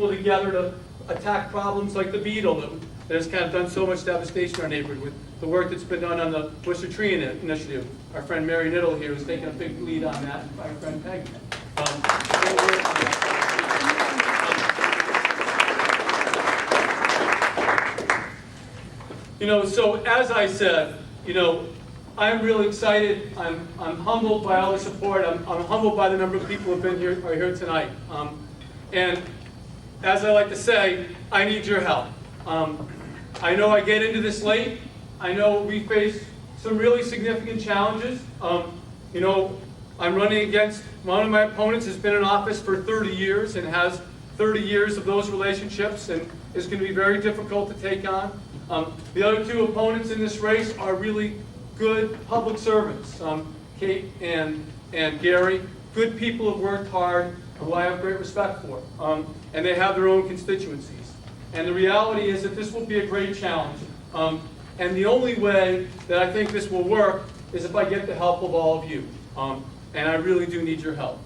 people together to attack problems like the beetle that has kind of done so much devastation in our neighborhood, with the work that's been done on the Worcester Tree Initiative. Our friend Mary Niddle here is taking a big lead on that, and my friend Peg. So as I said, I'm really excited. I'm humbled by all the support. I'm humbled by the number of people who have been here, are here tonight. And as I like to say, I need your help. I know I get into this late. I know we face some really significant challenges. I'm running against one of my opponents has been in office for 30 years and has 30 years of those relationships, and is going to be very difficult to take on. The other two opponents in this race are really good public servants, Kate and Gary, good people who have worked hard, who I have great respect for, and they have their own constituencies. And the reality is that this will be a great challenge. And the only way that I think this will work is if I get the help of all of you. And I really do need your help.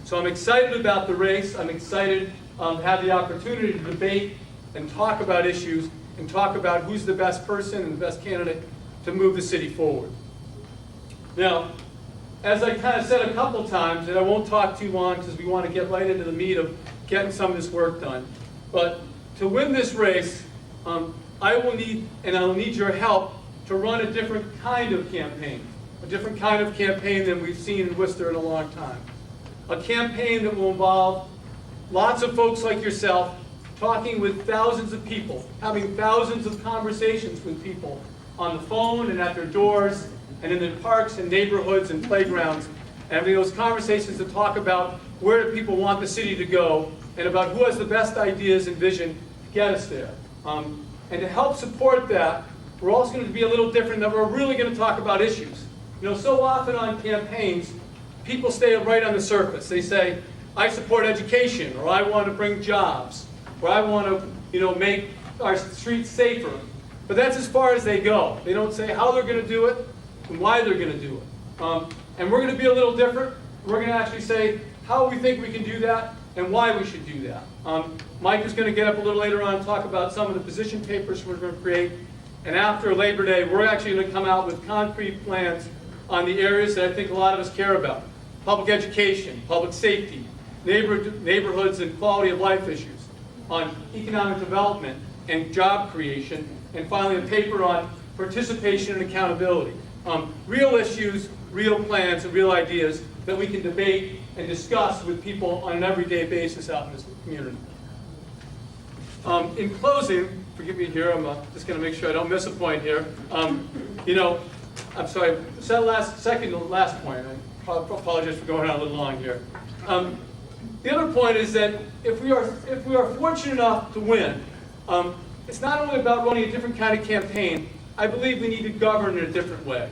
So I'm excited about the race. I'm excited to have the opportunity to debate and talk about issues and talk about who's the best person and the best candidate to move the city forward. Now, as I kind of said a couple times, and I won't talk too long because we want to get right into the meat of getting some of this work done, but to win this race, I'll need your help to run a different kind of campaign, a different kind of campaign than we've seen in Worcester in a long time. A campaign that will involve lots of folks like yourself talking with thousands of people, having thousands of conversations with people on the phone and at their doors and in the parks and neighborhoods and playgrounds, and having those conversations to talk about where do people want the city to go and about who has the best ideas and vision to get us there. And to help support that, we're also going to be a little different, that we're really going to talk about issues. So often on campaigns, people stay right on the surface. They say, I support education, or I want to bring jobs, or I want to make our streets safer. But that's as far as they go. They don't say how they're going to do it and why they're going to do it. And we're going to be a little different. We're going to actually say how we think we can do that and why we should do that. Mike is going to get up a little later on and talk about some of the position papers we're going to create. And after Labor Day, we're actually going to come out with concrete plans on the areas that I think a lot of us care about. Public education, public safety, neighborhoods and quality of life issues, on economic development and job creation, and finally a paper on participation and accountability. Real issues, real plans, and real ideas that we can debate and discuss with people on an everyday basis out in this community. In closing, forgive me here, I'm just going to make sure I don't miss a point here. I'm sorry, second to last point. I apologize for going on a little long here. The other point is that if we are fortunate enough to win, it's not only about running a different kind of campaign. I believe we need to govern in a different way.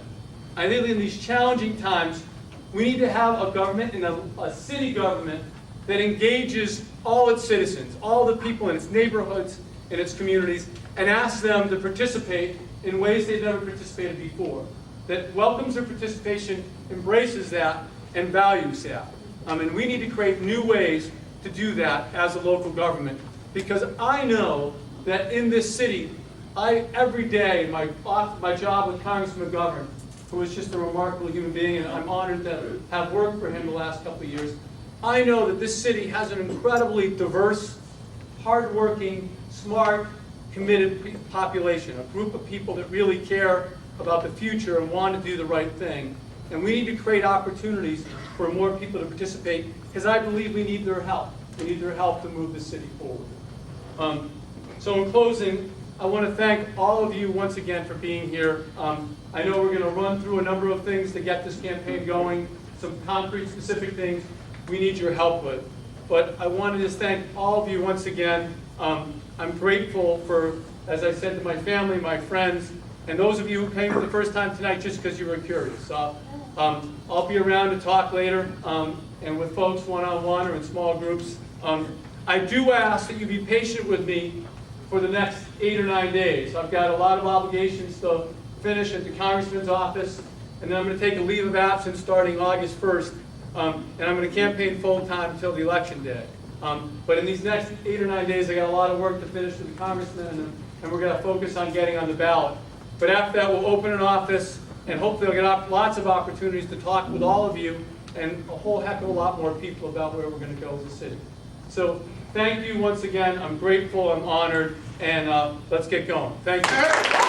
I think in these challenging times, we need to have a government and a city government that engages all its citizens, all the people in its neighborhoods, in its communities, and asks them to participate in ways they've never participated before. That welcomes their participation, embraces that, and values that. And we need to create new ways to do that as a local government, because I know that in this city, every day, my job with Congressman McGovern, who is just a remarkable human being, and I'm honored to have worked for him the last couple of years, I know that this city has an incredibly diverse, hardworking, smart, committed population, a group of people that really care about the future and want to do the right thing. And we need to create opportunities for more people to participate, because I believe we need their help. We need their help to move the city forward. So in closing, I want to thank all of you once again for being here. I know we're going to run through a number of things to get this campaign going, some concrete, specific things we need your help with. But I want to just thank all of you once again. I'm grateful for, as I said, to my family, my friends, and those of you who came for the first time tonight just because you were curious. I'll be around to talk later, and with folks one-on-one or in small groups. I do ask that you be patient with me for the next 8 or 9 days. I've got a lot of obligations to finish at the Congressman's office, and then I'm going to take a leave of absence starting August 1st, and I'm going to campaign full-time until the election day. But in these next 8 or 9 days, I got a lot of work to finish with the congressman, and we're going to focus on getting on the ballot. But after that, we'll open an office, and hopefully we'll get lots of opportunities to talk with all of you and a whole heck of a lot more people about where we're going to go as a city. So thank you once again. I'm grateful, I'm honored, and let's get going. Thank you.